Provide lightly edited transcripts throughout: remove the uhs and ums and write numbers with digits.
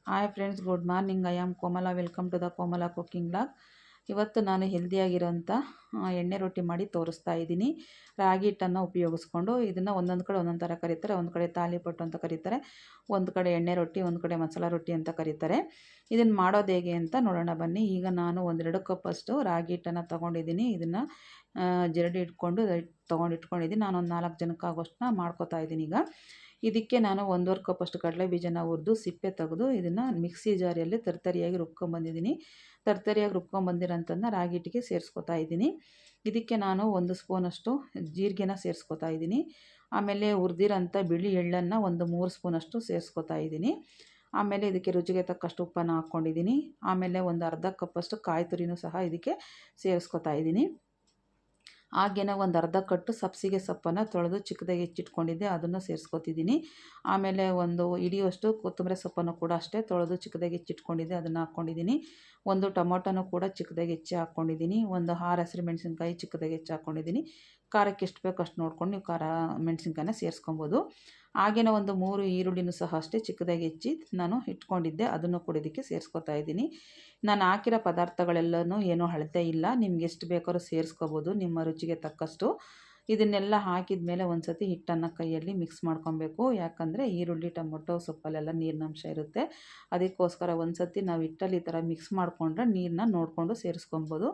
Hi friends, good morning. I am Komala. Welcome to the Komala cooking blog. ಇವತ್ತು ನಾನು ಹೆಲ್ದಿಯಾಗಿರೋಂಥ ಎಣ್ಣೆ ರೊಟ್ಟಿ ಮಾಡಿ ತೋರಿಸ್ತಾ ಇದ್ದೀನಿ. ರಾಗಿ ಹಿಟ್ಟನ್ನು ಉಪಯೋಗಿಸ್ಕೊಂಡು ಇದನ್ನು ಒಂದೊಂದು ಕಡೆ ಒಂದೊಂದು ಥರ ಕರೀತಾರೆ. ಒಂದು ಕಡೆ ತಾಲಿಪಟ್ಟು ಅಂತ ಕರೀತಾರೆ, ಒಂದು ಕಡೆ ಎಣ್ಣೆ ರೊಟ್ಟಿ, ಒಂದು ಕಡೆ ಮಸಾಲ ರೊಟ್ಟಿ ಅಂತ ಕರೀತಾರೆ. ಇದನ್ನು ಮಾಡೋದು ಹೇಗೆ ಅಂತ ನೋಡೋಣ ಬನ್ನಿ. ಈಗ ನಾನು 1-2 ಕಪ್ಪಷ್ಟು ರಾಗಿ ಹಿಟ್ಟನ್ನು ತೊಗೊಂಡಿದ್ದೀನಿ. ಇದನ್ನು ಜರಡಿ ಇಟ್ಕೊಂಡು ಇಟ್ಕೊಂಡಿದ್ದೀನಿ. ನಾನು ಒಂದು 4 ಜನಕ್ಕಾಗೋಷ್ಟನ್ನ ಮಾಡ್ಕೋತಾ ಇದ್ದೀನಿ. ಈಗ ಇದಕ್ಕೆ ನಾನು 1.5 ಕಪ್ಪಷ್ಟು ಕಡಲೆ ಬೀಜನ ಹುರಿದು ಸಿಪ್ಪೆ ತೆಗೆದು ಇದನ್ನು ಮಿಕ್ಸಿ ಜಾರಿಯಲ್ಲಿ ತರ್ತರಿಯಾಗಿ ರುಬ್ಕೊಂಬಂದಿದ್ದೀನಿ. ತರ್ತರಿಯಾಗಿ ರುಬ್ಕೊಂಬಂದಿರೋಂಥದ್ದನ್ನ ರಾಗಿ ಹಿಟ್ಟಿಗೆ ಸೇರಿಸ್ಕೊತಾ ಇದ್ದೀನಿ. ಇದಕ್ಕೆ ನಾನು 1 ಸ್ಪೂನಷ್ಟು ಜೀರಿಗೆನ ಸೇರಿಸ್ಕೊತಾ ಇದ್ದೀನಿ. ಆಮೇಲೆ ಹುರಿದಿರೋಂಥ ಬಿಳಿ ಎಳ್ಳನ್ನು ಒಂದು 3 ಸ್ಪೂನಷ್ಟು ಸೇರಿಸ್ಕೊತಾ ಇದ್ದೀನಿ. ಆಮೇಲೆ ಇದಕ್ಕೆ ರುಚಿಗೆ ತಕ್ಕಷ್ಟು ಉಪ್ಪನ್ನು ಹಾಕ್ಕೊಂಡಿದ್ದೀನಿ. ಆಮೇಲೆ ಒಂದು ಅರ್ಧ ಕಪ್ಪಷ್ಟು ಕಾಯಿ ತುರಿನೂ ಸಹ ಇದಕ್ಕೆ ಸೇರಿಸ್ಕೊತಾ ಇದ್ದೀನಿ. ಹಾಗೇನೆ ಒಂದು ಅರ್ಧ ಕಟ್ಟು ಸಬ್ಸಿಗೆ ಸೊಪ್ಪನ್ನು ತೊಳೆದು ಚಿಕ್ಕದಾಗಿ ಹೆಚ್ಚಿಟ್ಕೊಂಡಿದ್ದೆ, ಅದನ್ನು ಸೇರಿಸ್ಕೊತಿದ್ದೀನಿ. ಆಮೇಲೆ ಒಂದು ಹಿಡಿಯುವಷ್ಟು ಕೊತ್ತಂಬರಿ ಸೊಪ್ಪನ್ನು ಕೂಡ ಅಷ್ಟೇ ತೊಳೆದು ಚಿಕ್ಕದಾಗಿ ಹೆಚ್ಚಿಟ್ಕೊಂಡಿದ್ದೆ, ಅದನ್ನು ಹಾಕ್ಕೊಂಡಿದ್ದೀನಿ. ಒಂದು ಟೊಮೊಟೊನೂ ಕೂಡ ಚಿಕ್ಕದಾಗಿ ಹೆಚ್ಚಿ ಹಾಕ್ಕೊಂಡಿದ್ದೀನಿ. ಒಂದು 6 ಹಸಿರು ಮೆಣಸಿನ್ಕಾಯಿ ಚಿಕ್ಕದಾಗಿ ಹೆಚ್ಚಿ ಹಾಕ್ಕೊಂಡಿದ್ದೀನಿ. ಖಾರಕ್ಕೆ ಎಷ್ಟು ಬೇಕೋ ಅಷ್ಟು ನೋಡ್ಕೊಂಡು ನೀವು ಖಾರ ಮೆಣಸಿನ್ಕಾಯಿನ ಸೇರಿಸ್ಕೊಬೋದು. ಹಾಗೆಯೇ ಒಂದು 3 ಈರುಳ್ಳಿನೂ ಸಹ ಅಷ್ಟೇ ಚಿಕ್ಕದಾಗಿ ಹೆಚ್ಚಿ ನಾನು ಇಟ್ಕೊಂಡಿದ್ದೆ, ಅದನ್ನು ಕೂಡ ಇದಕ್ಕೆ ಸೇರಿಸ್ಕೊತಾ ಇದ್ದೀನಿ. ನಾನು ಹಾಕಿರೋ ಪದಾರ್ಥಗಳೆಲ್ಲನೂ ಏನೂ ಅಳತೆ ಇಲ್ಲ, ನಿಮ್ಗೆ ಎಷ್ಟು ಬೇಕಾದ್ರೂ ಸೇರಿಸ್ಕೋಬೋದು ನಿಮ್ಮ ರುಚಿಗೆ ತಕ್ಕಷ್ಟು. ಇದನ್ನೆಲ್ಲ ಹಾಕಿದ ಮೇಲೆ ಒಂದು ಸತಿ ಹಿಟ್ಟನ್ನು ಕೈಯಲ್ಲಿ ಮಿಕ್ಸ್ ಮಾಡ್ಕೊಬೇಕು. ಯಾಕಂದರೆ ಈರುಳ್ಳಿ ಟೊಮೊಟೊ ಸೊಪ್ಪಲ್ಲೆಲ್ಲ ನೀರಿನಂಶ ಇರುತ್ತೆ. ಅದಕ್ಕೋಸ್ಕರ ಒಂದು ಸತಿ ನಾವು ಹಿಟ್ಟಲ್ಲಿ ಈ ಥರ ಮಿಕ್ಸ್ ಮಾಡಿಕೊಂಡ್ರೆ ನೀರನ್ನ ನೋಡಿಕೊಂಡು ಸೇರಿಸ್ಕೊಬೋದು.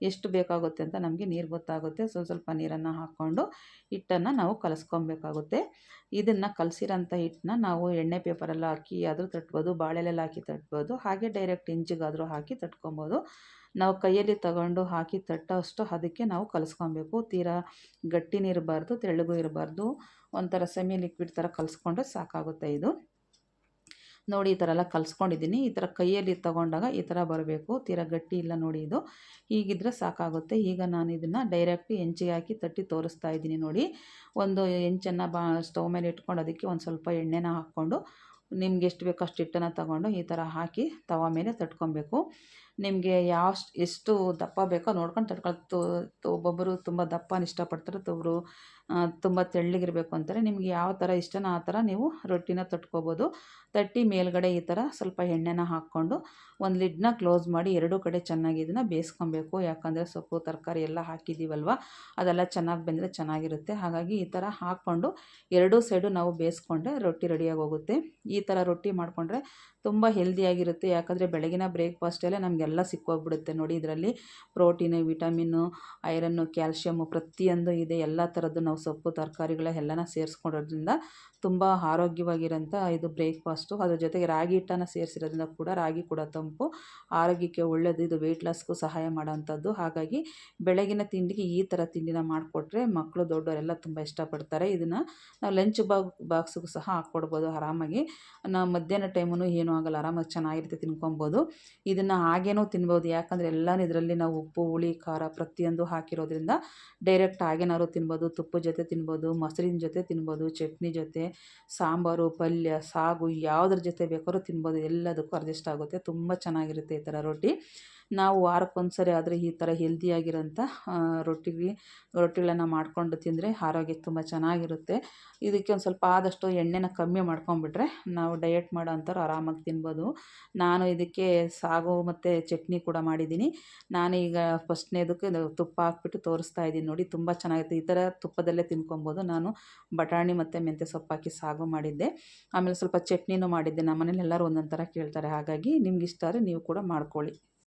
ಎಷ್ಟು ಬೇಕಾಗುತ್ತೆ ಅಂತ ನಮಗೆ ನೀರು ಗೊತ್ತಾಗುತ್ತೆ. ಸ್ವಲ್ಪ ನೀರನ್ನು ಹಾಕ್ಕೊಂಡು ಹಿಟ್ಟನ್ನು ನಾವು ಕಲಸ್ಕೊಬೇಕಾಗುತ್ತೆ. ಇದನ್ನು ಕಲಸಿರೋಂಥ ಹಿಟ್ಟನ್ನ ನಾವು ಎಣ್ಣೆ ಪೇಪರೆಲ್ಲ ಹಾಕಿ ಆದರೂ ತಟ್ಬೋದು, ಬಾಳೆಲೆಲ್ಲ ಹಾಕಿ ತಟ್ಬೋದು, ಹಾಗೆ ಡೈರೆಕ್ಟ್ ಹೆಂಚಿಗಾದರೂ ಹಾಕಿ ತಟ್ಕೊಬೋದು. ನಾವು ಕೈಯಲ್ಲಿ ತಗೊಂಡು ಹಾಕಿ ತಟ್ಟೋ ಅಷ್ಟು ಅದಕ್ಕೆ ನಾವು ಕಲಿಸ್ಕೊಬೇಕು. ತೀರಾ ಗಟ್ಟಿನೂ ಇರಬಾರ್ದು, ತೆಳ್ಳಗೂ ಇರಬಾರ್ದು. ಒಂಥರ ಸೆಮಿ ಲಿಕ್ವಿಡ್ ಥರ ಕಲಿಸ್ಕೊಂಡ್ರೆ ಸಾಕಾಗುತ್ತೆ. ಇದು ನೋಡಿ, ಈ ಥರ ಎಲ್ಲ ಕಲಿಸ್ಕೊಂಡಿದ್ದೀನಿ. ಈ ಥರ ಕೈಯಲ್ಲಿ ತಗೊಂಡಾಗ ಈ ಥರ ಬರಬೇಕು, ತೀರಾ ಗಟ್ಟಿ ಇಲ್ಲ ನೋಡಿ. ಇದು ಹೀಗಿದ್ರೆ ಸಾಕಾಗುತ್ತೆ. ಈಗ ನಾನು ಇದನ್ನು ಡೈರೆಕ್ಟ್ ಹೆಂಚಿಗೆ ಹಾಕಿ ತಟ್ಟಿ ತೋರಿಸ್ತಾ ಇದ್ದೀನಿ ನೋಡಿ. ಒಂದು ಹೆಂಚನ್ನು ಸ್ಟವ್ ಮೇಲೆ ಇಟ್ಕೊಂಡು ಅದಕ್ಕೆ ಒಂದು ಸ್ವಲ್ಪ ಎಣ್ಣೆನ ಹಾಕ್ಕೊಂಡು ನಿಮ್ಗೆ ಎಷ್ಟು ಬೇಕೋ ಅಷ್ಟು ಹಿಟ್ಟನ್ನು ತಗೊಂಡು ಈ ಥರ ಹಾಕಿ ತವ ಮೇಲೆ ತಟ್ಕೊಬೇಕು. ನಿಮಗೆ ಎಷ್ಟು ದಪ್ಪ ಬೇಕೋ ನೋಡ್ಕೊಂಡು ಒಬ್ಬೊಬ್ಬರು ತುಂಬ ದಪ್ಪನ ಇಷ್ಟಪಡ್ತಾರೆ, ಒಬ್ಬರು ತುಂಬ ತೆಳ್ಳಗಿರಬೇಕು ಅಂತಾರೆ. ನಿಮ್ಗೆ ಯಾವ ಥರ ಇಷ್ಟನೋ ಆ ಥರ ನೀವು ರೊಟ್ಟಿನ ತಟ್ಕೊಬೋದು. ತಟ್ಟಿ ಮೇಲ್ಗಡೆ ಈ ಥರ ಸ್ವಲ್ಪ ಎಣ್ಣೆನ ಹಾಕ್ಕೊಂಡು ಒಂದು ಲಿಡ್ನ ಕ್ಲೋಸ್ ಮಾಡಿ 2 ಕಡೆ ಚೆನ್ನಾಗಿ ಇದನ್ನು ಬೇಯಿಸ್ಕೊಬೇಕು. ಯಾಕಂದರೆ ಸೊಪ್ಪು ತರಕಾರಿ ಎಲ್ಲ ಹಾಕಿದ್ದೀವಲ್ವ, ಅದೆಲ್ಲ ಚೆನ್ನಾಗಿ ಬೆಂದರೆ ಚೆನ್ನಾಗಿರುತ್ತೆ. ಹಾಗಾಗಿ ಈ ಥರ ಹಾಕ್ಕೊಂಡು 2 ಸೈಡು ನಾವು ಬೇಯಿಸ್ಕೊಂಡ್ರೆ ರೊಟ್ಟಿ ರೆಡಿಯಾಗಿ ಹೋಗುತ್ತೆ. ಈ ಥರ ರೊಟ್ಟಿ ಮಾಡಿಕೊಂಡ್ರೆ ತುಂಬ ಹೆಲ್ದಿಯಾಗಿರುತ್ತೆ. ಯಾಕಂದರೆ ಬೆಳಗಿನ ಬ್ರೇಕ್ಫಾಸ್ಟಲ್ಲೇ ನಮಗೆಲ್ಲ ಸಿಕ್ಕೋಗ್ಬಿಡುತ್ತೆ ನೋಡಿ. ಇದರಲ್ಲಿ ಪ್ರೋಟೀನು, ವಿಟಮಿನ್ನು, ಐರನ್ನು, ಕ್ಯಾಲ್ಶಿಯಮ್ಮು ಪ್ರತಿಯೊಂದು ಇದೆ. ಎಲ್ಲ ಥರದ್ದು ನಾವು ಸೊಪ್ಪು ತರಕಾರಿಗಳ ಎಲ್ಲನ ಸೇರಿಸ್ಕೊಡೋದ್ರಿಂದ ತುಂಬ ಆರೋಗ್ಯವಾಗಿರೋಂಥ ಇದು ಬ್ರೇಕ್ಫಾಸ್ಟು. ಅದ್ರ ಜೊತೆಗೆ ರಾಗಿ ಹಿಟ್ಟನ್ನು ಸೇರಿಸಿರೋದ್ರಿಂದ ಕೂಡ ರಾಗಿ ಕೂಡ ತಂಪು, ಆರೋಗ್ಯಕ್ಕೆ ಒಳ್ಳೆಯದು. ಇದು ವೆಯ್ಟ್ ಲಾಸ್ಗೂ ಸಹಾಯ ಮಾಡೋವಂಥದ್ದು. ಹಾಗಾಗಿ ಬೆಳಗಿನ ತಿಂಡಿಗೆ ಈ ಥರ ತಿಂಡಿನ ಮಾಡಿಕೊಟ್ರೆ ಮಕ್ಕಳು ದೊಡ್ಡವರೆಲ್ಲ ತುಂಬ ಇಷ್ಟಪಡ್ತಾರೆ. ಇದನ್ನು ನಾವು ಲಂಚ್ ಬಾಕ್ಸ್ಗೂ ಸಹ ಹಾಕ್ಕೊಡ್ಬೋದು ಆರಾಮಾಗಿ. ನಾವು ಮಧ್ಯಾಹ್ನ ಟೈಮೂ ಏನೂ ಆಗಲ್ಲ, ಆರಾಮಾಗಿ ಚೆನ್ನಾಗಿರುತ್ತೆ, ತಿನ್ಕೊಬೋದು. ಇದನ್ನು ಹಾಗೇನೂ ತಿನ್ಬೋದು. ಯಾಕಂದರೆ ಎಲ್ಲನೂ ಇದರಲ್ಲಿ ನಾವು ಉಪ್ಪು, ಹುಳಿ, ಖಾರ ಪ್ರತಿಯೊಂದು ಹಾಕಿರೋದ್ರಿಂದ ಡೈರೆಕ್ಟ್ ಹಾಗೇನಾದ್ರು ತಿನ್ಬೋದು, ತುಪ್ಪದ ಜೊತೆ ತಿನ್ಬೋದು, ಮೊಸರಿನ ಜೊತೆ ತಿನ್ಬೋದು, ಚಟ್ನಿ ಜೊತೆ, ಸಾಂಬಾರು, ಪಲ್ಯ, ಸಾಗು ಯಾವುದ್ರ ಜೊತೆ ಬೇಕಾದ್ರೂ ತಿನ್ಬೋದು. ಎಲ್ಲದಕ್ಕೂ ಅಡ್ಜಸ್ಟ್ ಆಗುತ್ತೆ. ತುಂಬ ಚೆನ್ನಾಗಿರುತ್ತೆ ಈ ಥರ ರೊಟ್ಟಿ. ನಾವು ವಾರಕ್ಕೊಂದ್ಸರಿ ಆದರೆ ಈ ಥರ ಹೆಲ್ದಿಯಾಗಿರೋಂಥ ರೊಟ್ಟಿಗಳನ್ನು ಮಾಡಿಕೊಂಡು ತಿಂದರೆ ಆರೋಗ್ಯಕ್ಕೆ ತುಂಬ ಚೆನ್ನಾಗಿರುತ್ತೆ. ಇದಕ್ಕೆ ಒಂದು ಸ್ವಲ್ಪ ಆದಷ್ಟು ಎಣ್ಣೆನ ಕಮ್ಮಿ ಮಾಡ್ಕೊಂಬಿಟ್ರೆ ನಾವು ಡಯಟ್ ಮಾಡೋ ಅಂಥವ್ರು ಆರಾಮಾಗಿ ತಿನ್ಬೋದು. ನಾನು ಇದಕ್ಕೆ ಸಾಗು ಮತ್ತು ಚಟ್ನಿ ಕೂಡ ಮಾಡಿದ್ದೀನಿ. ನಾನೀಗ ಫಸ್ಟ್ನೇದಕ್ಕೆ ತುಪ್ಪ ಹಾಕ್ಬಿಟ್ಟು ತೋರಿಸ್ತಾ ಇದ್ದೀನಿ ನೋಡಿ. ತುಂಬ ಚೆನ್ನಾಗಿರುತ್ತೆ. ಈ ಥರ ತುಪ್ಪದಲ್ಲೇ ತಿನ್ಕೊಬೋದು. ನಾನು ಬಟಾಣಿ ಮತ್ತು ಮೆಂತ್ಯ ಸೊಪ್ಪು ಹಾಕಿ ಸಾಗು ಮಾಡಿದ್ದೆ. ಆಮೇಲೆ ಸ್ವಲ್ಪ ಚಟ್ನಿನೂ ಮಾಡಿದ್ದೆ. ನಮ್ಮ ಮನೇಲಿ ಎಲ್ಲರೂ ಒಂದೊಂದು ಥರ ಕೇಳ್ತಾರೆ. ಹಾಗಾಗಿ ನಿಮ್ಗೆ ಇಷ್ಟ ಆದರೆ ನೀವು ಕೂಡ ಮಾಡ್ಕೊಳ್ಳಿ.